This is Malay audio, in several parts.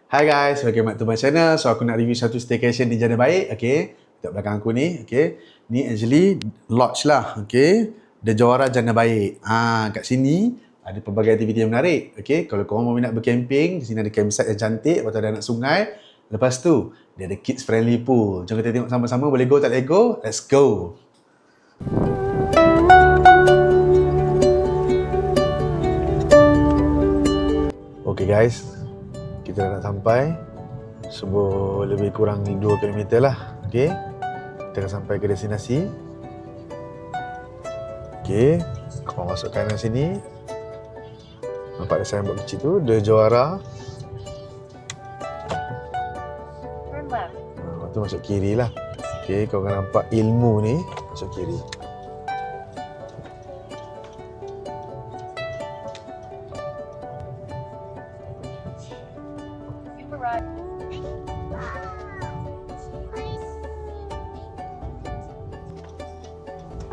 Hi guys, welcome back to my channel. So aku nak review satu staycation di Janda Baik. Okay, dekat belakang aku ni. Okay, ni actually lodge lah. Okay, The Johara Janda Baik. Kat sini ada pelbagai aktiviti yang menarik. Okay, kalau korang mau nak bercamping, di sini ada campsite yang cantik. Lepas tu ada anak sungai. Lepas tu dia ada kids friendly pool. Jom kita tengok sama-sama. Boleh go tak boleh go? Let's go. Okay guys, kita dah nak sampai. Lebih kurang 2 km lah. Okay, kita akan sampai ke destinasi. Okay, korang masuk kanan sini. Nampak ada signboard kecil tu, The Johara. Lepas tu masuk kiri lah. Okay, korang akan nampak ilmu ni. Masuk kiri.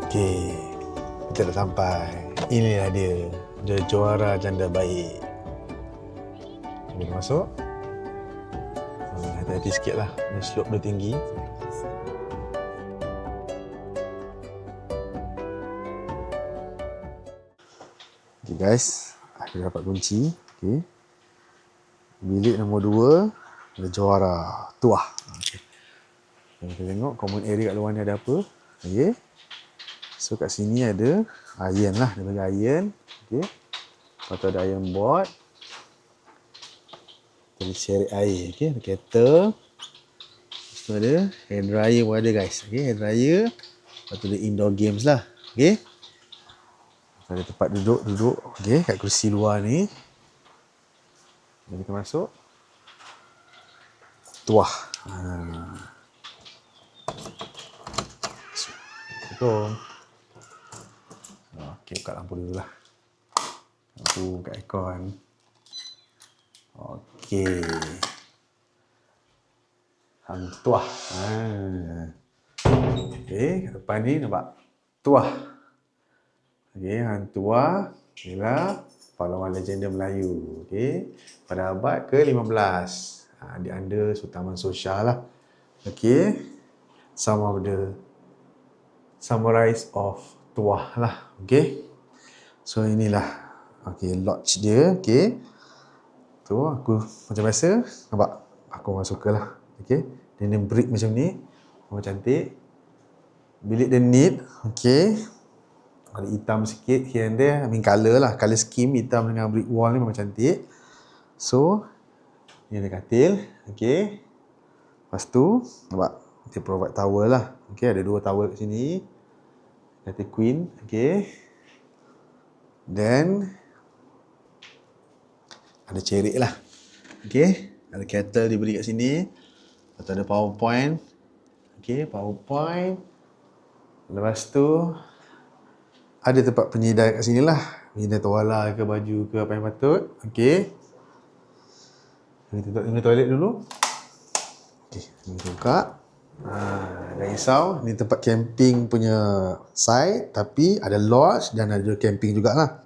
Okay, kita dah sampai. Inilah dia, The Johara Janda Baik. Kita masuk. Hati-hati sikit lah, dia slope dia tinggi. Okay guys, kita dapat kunci. Okay, bilik nombor 2, The Johara. Tuah. Okay, kita tengok common area kat luar ni ada apa. Okay, so kat sini ada iron lah, dia bagi iron. Okay, lepas tu ada iron board. Ada seret air. Okay, ada kettle. Lepas tu ada hair dryer pun ada guys. Okay, hair dryer. Lepas tu ada indoor games lah. Okay, ada tempat duduk. Okay, kat kursi luar ni. Jadi kita masuk. Tuah. Assalamualaikum. Okay, buka lampu dulu lah. Lampu kat aircon. Okay. Hang tuah. Okay, kat depan ni nampak tuah. Okay, hang tuah ialah pahlawan legenda Melayu. Okay, pada abad ke-15. Dia under Sultan Mansur Shah lah. Okay, some of the samurais of Tuah lah. Okay, so inilah lodge dia. Okay, tu aku macam biasa nampak, aku memang suka lah. Okay, dia ni brick macam ni, memang cantik. Bilik dia neat. Okay, ada hitam sikit here and there, colour lah, colour scheme hitam dengan brick wall ni memang cantik. So ni ada katil. Okay, lepas tu nampak dia provide towel lah. Okay, ada 2 towel kat sini. Katil queen. Okay, then ada cerik lah. Okay, ada kettle diberi kat sini. Lepas tu ada power point. Okay, power point. Lepas tu ada tempat penyedai kat sini lah. Penyedai tuala ke baju ke apa yang patut. Okay, kita tengok toilet dulu. Okay, kita buka. Jangan risau, ni tempat camping punya site, tapi ada lodge dan ada camping jugalah.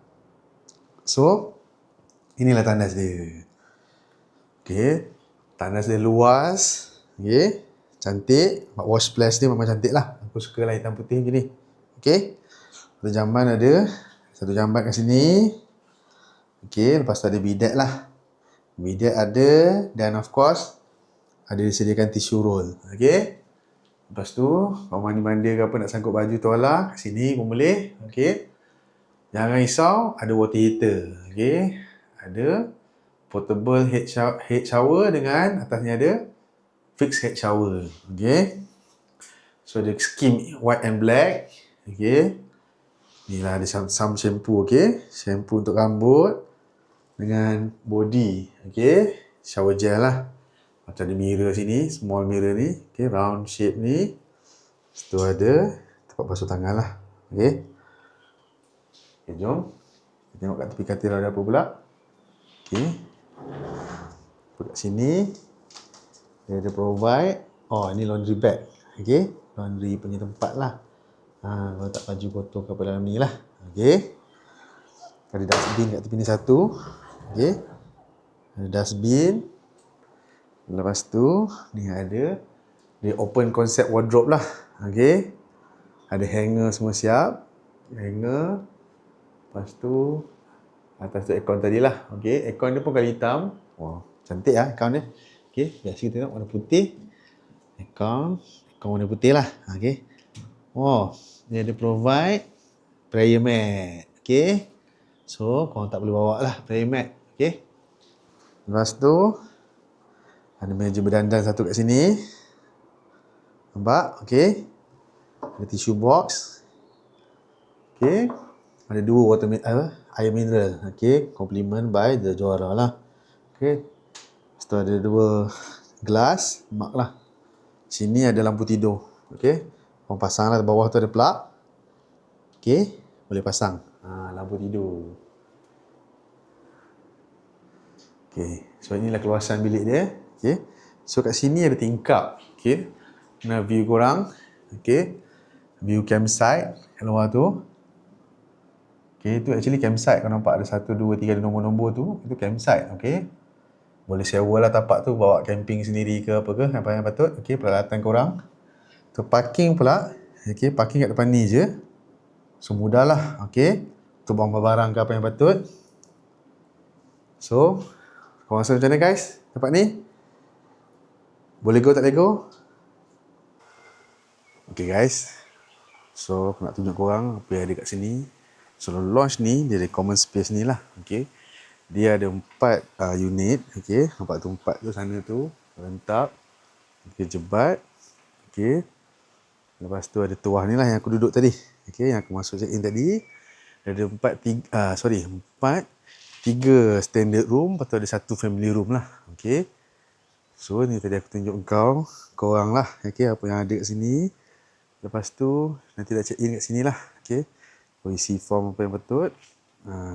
So inilah tandas dia. Okay, tandas dia luas. Okay, cantik. Wash splash dia memang cantik lah. Aku suka lah hitam putih macam ni. Okay, satu jamban ada. Satu jamban kat sini. Okay, lepas tu ada bidet lah. Bidet ada. Dan of course ada disediakan tisu roll. Okay, lepas tu kalau mandi-mandi ke apa, nak sangkut baju tuala kat sini pun boleh. Okay, jangan risau, ada water heater. Okay, ada portable head shower dengan atasnya ada fixed head shower. Okay, so ada skim white and black. Okay, ni lah ada some shampoo. Okay, shampoo untuk rambut dengan body. Okay, shower gel lah. Macam ada mirror sini, small mirror ni. Okay, round shape ni. Lepas tu ada tempat basuh tangan lah. Okay, okay, jom kita tengok kat tepi katil ada apa pula. Okay, kat sini dia ada provide. Ini laundry bag. Okay, laundry punya tempat lah. Kalau tak baju kotor ke apa dalam ni lah. Okay, ada dustbin kat tepi ni satu. Okay, ada dustbin. Lepas tu ni ada dia open concept wardrobe lah. Okey. Ada hanger semua siap. Hanger. Lepas tu atas tu aircon tadi lah. Okey, aircon dia pun kali hitam. Wow, cantik lah aircon dia. Okey, biasa kita tengok warna putih. Aircon warna putih lah. Okey. Wow, dia ada provide prayer mat. Okey. So, korang tak boleh bawa lah prayer mat. Okey. Lepas tu ada meja berdandan satu kat sini. Nampak? Okey. Ada tissue box. Okey. Ada dua air mineral. Okey. Compliment by The Johara lah. Okey. Lepas tu ada dua gelas. Mak lah. Sini ada lampu tidur. Okey. Korang pasang lah. Bawah tu ada plug. Okey. Boleh pasang. Lampu tidur. Okey. So inilah keluasan bilik dia. Okey. So kat sini ada tingkap. Okey. Nah, view korang. Okey. View campsite kat luar tu. Okey, itu actually campsite. Kau nampak ada 1, 2, 3 nombor-nombor tu. Itu campsite. Okey. Boleh sewa lah tapak tu. Bawa camping sendiri ke apa ke. Apa yang patut. Okey, peralatan korang. Tu parking pula. Okey, parking kat depan ni je. So, mudah lah. Okey. Tu buang barang ke apa yang patut. So, korang rasa macam mana guys? Tempat ni? Boleh go tak boleh go? Okay guys, so aku nak tunjuk korang apa yang ada kat sini. So lounge ni dia ada common space ni lah. Okay, dia ada 4 unit. Okay, nampak tu 4 tu sana tu rentap. Okay, jebat. Okay, lepas tu ada tuah ni lah yang aku duduk tadi. Okay, yang aku masuk check in tadi. Ada 4 3 standard room. Lepas tu ada 1 family room lah. Okay, so ni tadi aku tunjuk korang lah. Okay, apa yang ada kat sini. Lepas tu nanti dah check in kat sini lah. Okay, isi form apa yang patut.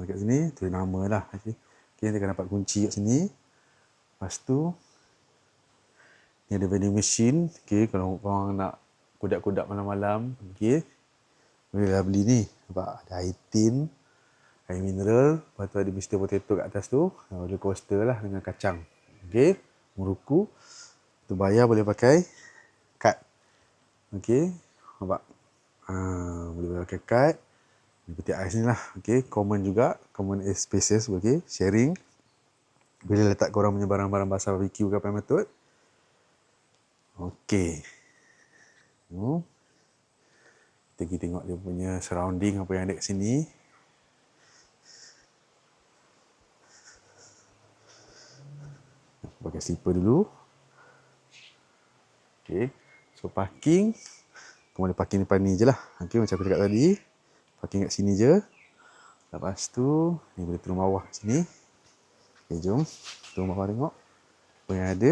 Dekat sini tulis nama lah. Okay, nanti akan dapat kunci kat sini. Lepas tu ni ada vending machine. Okay, kalau korang nak kudak-kudak malam-malam, okay, bolehlah beli ni. Nampak ada air tin, air mineral. Lepas tu ada Mr. Potato kat atas tu. Roller coaster lah dengan kacang. Okay, muruku. Tu bayar boleh pakai kad. Okay, nampak? Boleh pakai kad. Ni peti ais ni lah. Okay, common juga. Common spaces. Okay, sharing. Boleh letak korang punya barang-barang basah barbecue ke apa yang patut. Okay. Kita pergi tengok dia punya surrounding apa yang ada kat sini. Pakai slipper dulu. Okay. So parking. Kau boleh parking depan ni je lah. Okay, macam aku cakap tadi. Parking kat sini je. Lepas tu, ni boleh turun bawah sini. Okay, jom. Turun bawah tengok. Apa yang ada.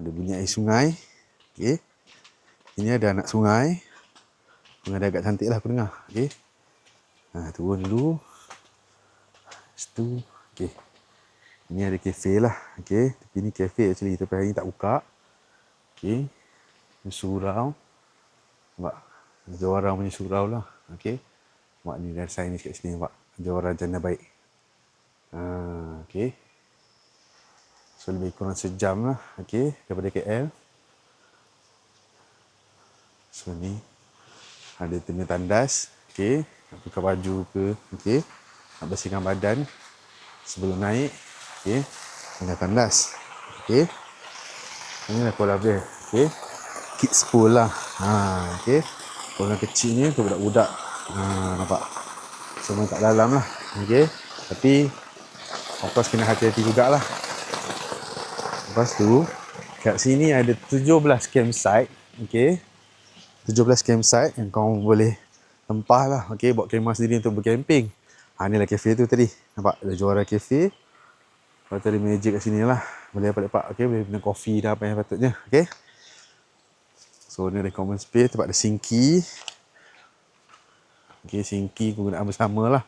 Ada bunyi air sungai. Okay. Ini ada anak sungai. Ada agak cantik lah aku dengar. Okay. Turun dulu. Lepas tu. Okay. Ini ada kafe lah. Okay. Tapi ni kafe actually. Tapi hari ni tak buka. Okay. Ini surau. Nampak? Johara punya surau lah. Okay. Nampak ni ada sign kat sini. Nampak? Johara Jana Baik. Okay. So lebih kurang sejam lah. Okay. Daripada KL. So ni. Ada punya tandas. Okay. Nak tukar baju ke. Okay. Nak bersihkan badan. Sebelum naik. Okay. Dengan tandas. Okay. Ini lah kolam dia. Okay. Kids pool lah. Okay. Kolam kecil ni untuk budak-budak. Nampak. Semua tak dalam lah. Okay. Tapi of course kena hati-hati jugalah. Lepas tu kat sini ada 17 campsite. Okay. 17 campsite yang kau boleh tempah lah. Okay. Buat kemah sendiri untuk bercamping. Ni lah kafe tu tadi. Nampak? Ada Johara Cafe. Lepas tu ada meja kat sini lah. Boleh lepak-lepak. Okay. Boleh minum kopi dah apa yang patutnya. Okay. So ni ada common space. Tempat ada sinki. Okay. Sinki penggunaan bersama lah.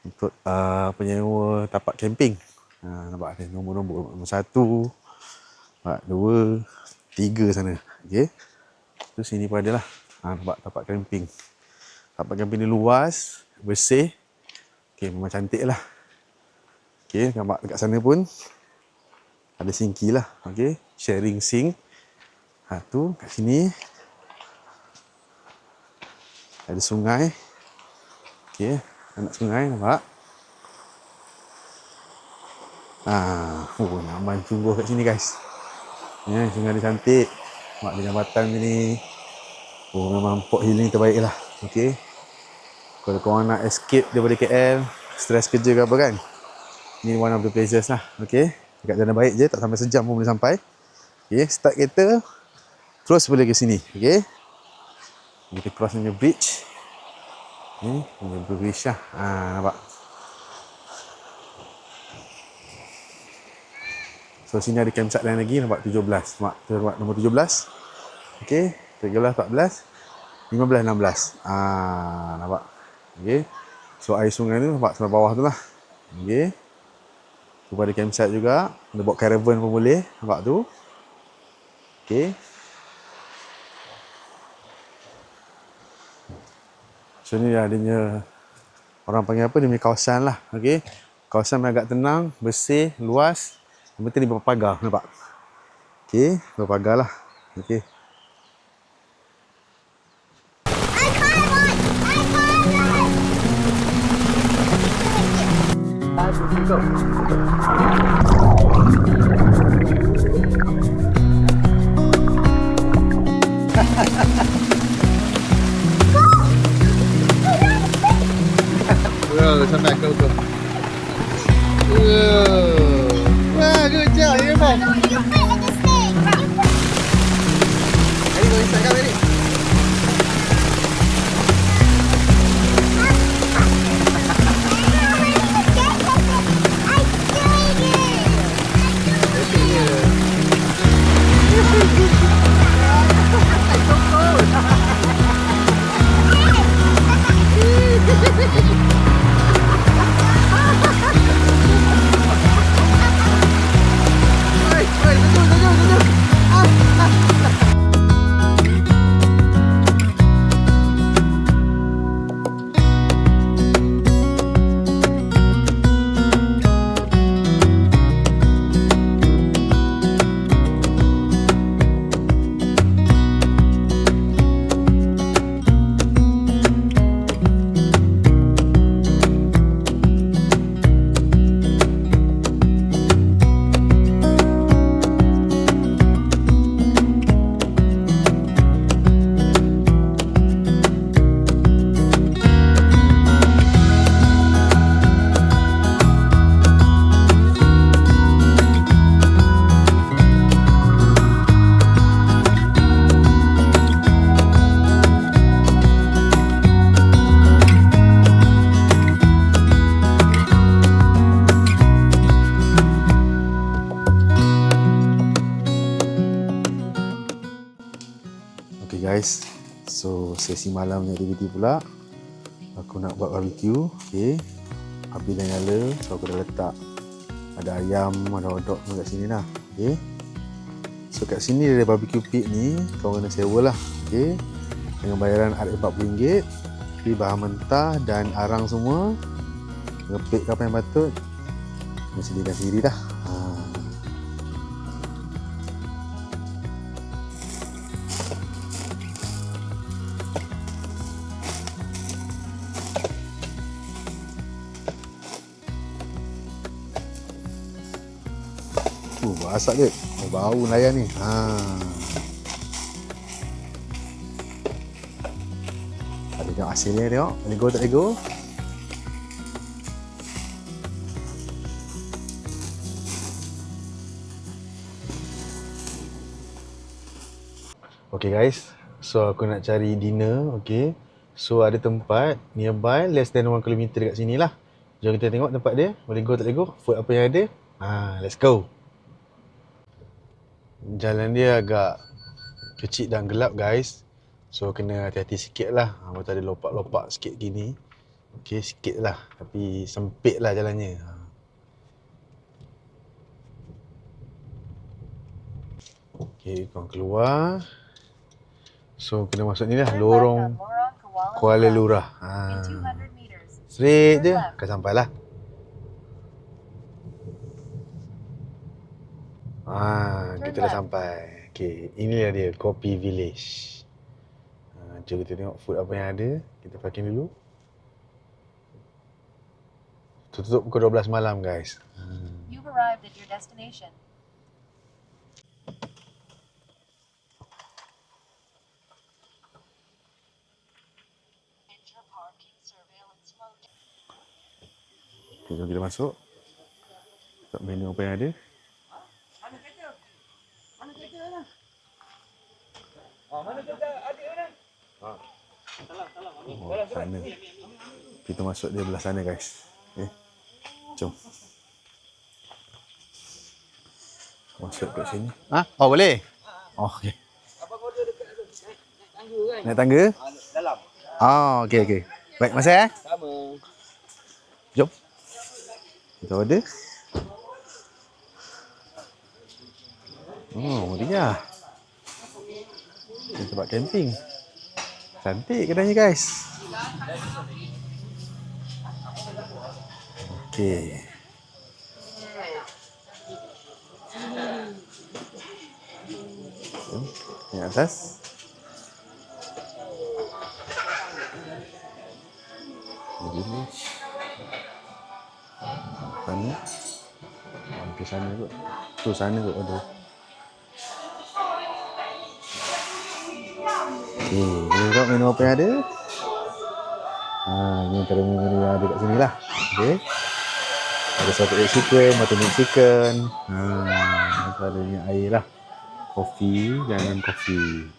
Untuk penyewa tapak camping. Nampak ada nombor-nombor. Nombor 1. Nampak 2. 3 sana. Okay. Tu sini pun ada lah. Nampak tapak camping. Tapak camping ni luas. Bersih. Okay. Memang cantik lah. Okay. Nampak dekat sana pun. Ada sinki lah. Okay. Sharing sink. Tu kat sini. Ada sungai. Okay. Anak sungai nampak. Nyaman sungguh kat sini guys. Sungai dia cantik. Nampak dia jambatan ni. Memang port healing terbaik lah. Okay. Kalau korang nak escape daripada KL, stres kerja ke apa kan, ni one of the places lah. Okay. Dekat jalan baik je, tak sampai sejam pun boleh sampai. Okay. Start kereta, terus boleh ke sini. Okay. Kita cross punya bridge. Ni punya bridge lah. Nampak. So sini ada campsite lain lagi. Nampak 17. Nampak nombor 17. Okay. 13, 14, 15, 16. Nampak. Okay. So air sungai tu nampak sampai bawah tu lah. Okay. Tu ada campsite juga. Ada bawa caravan pun boleh. Nampak tu. Okay. So ni adanya, orang panggil apa, dia punya kawasan lah. Okay. Kawasan agak tenang, bersih, luas. Yang penting dia berpagar. Nampak. Okay. Berpagar lah. Okay. Go. Turn back, go. Wow, good job, you're back. You fit in the snake. Ready, go inside, ready. Guys, so sesi malamnya aktiviti pula. Aku nak buat barbecue. Okay. Api dah nyala. So aku dah letak, ada ayam, ada hotdog kat sini lah. Okay. So kat sini ada barbecue pit ni, kau kena sewa lah. Okay. Dengan bayaran RM40. Free bahan mentah dan arang semua. Ngepit apa yang patut, kena sediakan sendiri dah. Asap dia. Bau layan ni. Ada tengok hasilnya tengok. Lego tak lego. Okay guys. So aku nak cari dinner. Okay. So ada tempat nearby, less than 1 km dekat sini lah. Jom kita tengok tempat dia. Lego tak lego. Food apa yang ada. Let's go. Jalan dia agak kecil dan gelap guys. So kena hati-hati sikit lah. Betul ada lopak-lopak sikit gini. Okay, sikit lah. Tapi sempit lah jalannya. Okay, korang keluar. So kena masuk ni lah. Lorong Kuala Lurah. Straight je. Akan sampai lah. Kita dah sampai. Okay, inilah dia Kopi Village. Jom kita tengok food apa yang ada. Kita parking dulu. Tutup pukul 12 malam, guys. You've arrived at your destination. Enter parking surveillance mode. Okay, jom kita masuk. Tengok menu apa yang ada. Mana kereta? Mana kereta lah? Mana kereta adik mana? Sana. Kita masuk dia belah sana, guys. Okay. Jom. Masuk kat sini. Oh, boleh? Oh, okey. Abang order dekat tu. Naik tangga kan? Naik tangga? Dalam. Okey. Baik, masa Sama. Jom. Kita order. Oh, meriah. Ini tempat camping. Cantik kedainya, guys. Okey. Ni atas. Begini. Sana. Hampir sana kot. Tu sana kot ada. Okey, kita tengok menu apa yang ada. Ini antara menu yang ada kat sini lah. Okey. Ada salted egg chicken, buttermilk chicken. Antaranya air lah. Kopi, jangan kopi.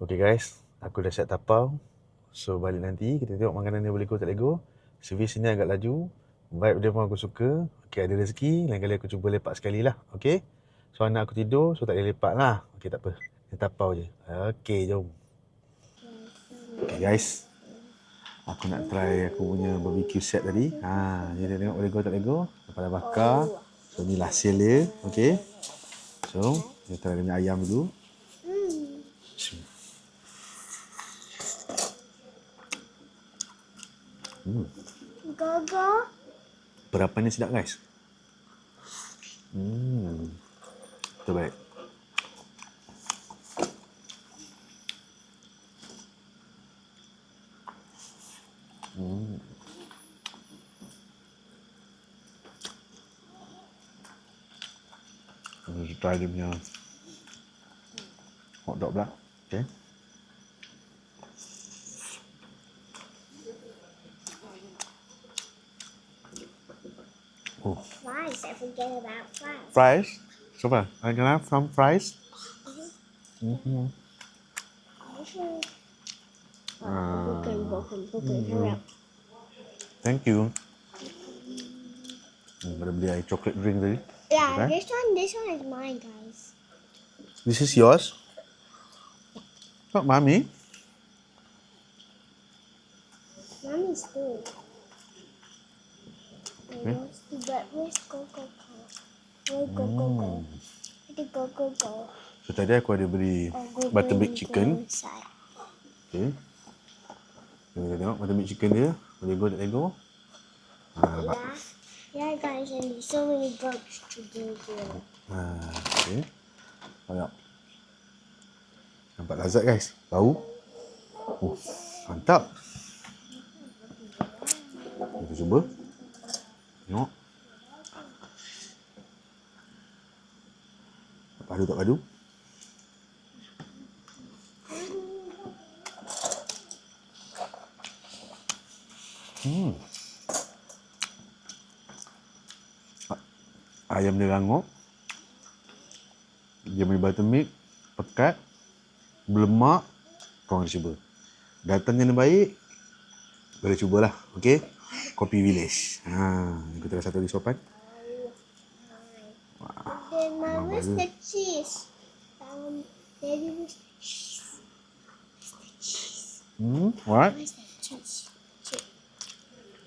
Okay guys, aku dah siap tapau. So balik nanti kita tengok makanan dia boleh go tak boleh go. Servis sini agak laju. Vibe dia pun aku suka. Okay, ada rezeki, lain kali aku cuba lepak sekali lah. Okay. So anak aku tidur, so tak boleh lepak lah. Okay, tak apa. Kita tapau je. Okay, jom. Okay guys, aku nak try aku punya barbecue set tadi. Ni dia tengok boleh go tak boleh go. Lepas dah bakar. So ni lah hasil dia. Okay. So kita try dia punya ayam dulu. Gaga. Perapan ni sedap guys. Terbaik. Kita try dia punya hot dog pula. Okay. Fries. I forget about fries. Fries. Coba, I can have some fries. Broken. Hurry up. Thank you. Pada beli air chocolate drink tadi. Yeah, Okay. this one is mine, guys. This is yours? Not mommy. Mommy's food. Where's Go? Where's Go? Where's Go? So tadi aku ada beli buttermilk chicken. Inside. Okay. Kita tengok buttermilk chicken dia. Boleh go tak boleh go. Yeah, guys, and there's so many bugs to do here. Okay. Banyak. Nampak lazat guys. Bau. Mantap. Kita cuba. Tengok. Tak padu. Ayam dia rangup. Dia punya buttermilk pekat, berlemak. Korang cuba. Datang kena baik, boleh cubalah. Okey. Kopi Village. Kita ada satu lagi sopan. Then where's the cheese? Daddy, where's the cheese? What? Where's the cheese?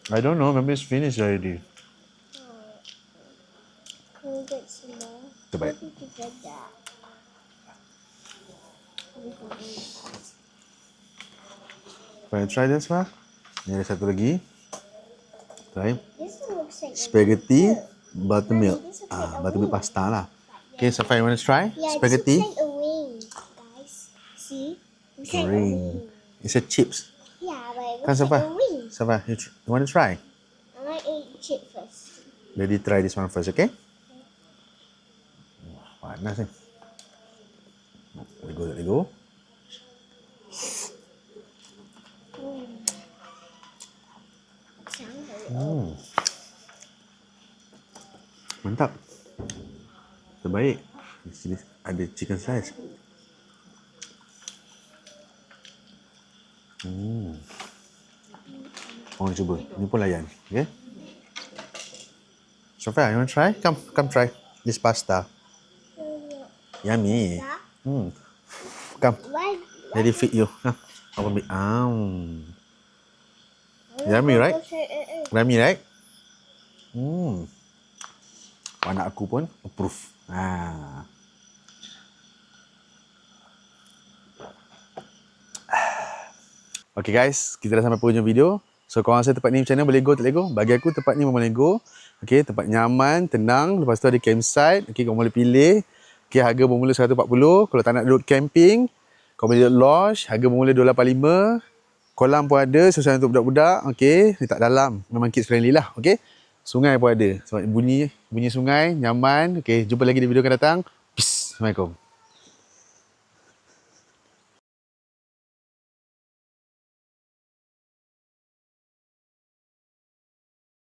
I don't know. Maybe it's finished already. Can we get some more? Terbaik. Where did you get that? Want to try this one? Ni ada satu lagi. Try. This one looks like Spaghetti buttermilk. Mommy, this looks like a Buttermilk wing. pasta lah. Okay, Safa, you want to try? Yeah, Spaghetti? this looks like a wing, guys. See? Looks like a Ring. wing. It's a chips. Yeah, but it Kan looks Safa? like a wing. Safa, you want to try? I might eat chip first. Daddy try this one first, okay? Wah, panas ni. Let go. Mantap. Terbaik. Di sini ada chicken slice. Orang cuba. Ni pun layan. Okay? Sofia, you want to try? Come try this pasta. Yummy. Come. Why? Daddy feed you. Apa ambil? Yummy, right? Yummy, right? Anak aku pun approve. Okay guys, kita dah sampai penghujung video. So korang rasa tempat ni macam mana? Boleh go tak boleh go? Bagi aku tempat ni memang boleh go. Okay, tempat nyaman, tenang. Lepas tu ada campsite. Okay, korang boleh pilih. Okay, harga bermula 140. Kalau tak nak duduk camping, korang boleh duduk lodge. Harga bermula 285. Kolam pun ada, suasana untuk budak-budak. Okay, letak dalam. Memang kids friendly lah. Okay, sungai pun ada. Sebab bunyi sungai, nyaman. Okay, jumpa lagi di video akan datang. Peace. Assalamualaikum.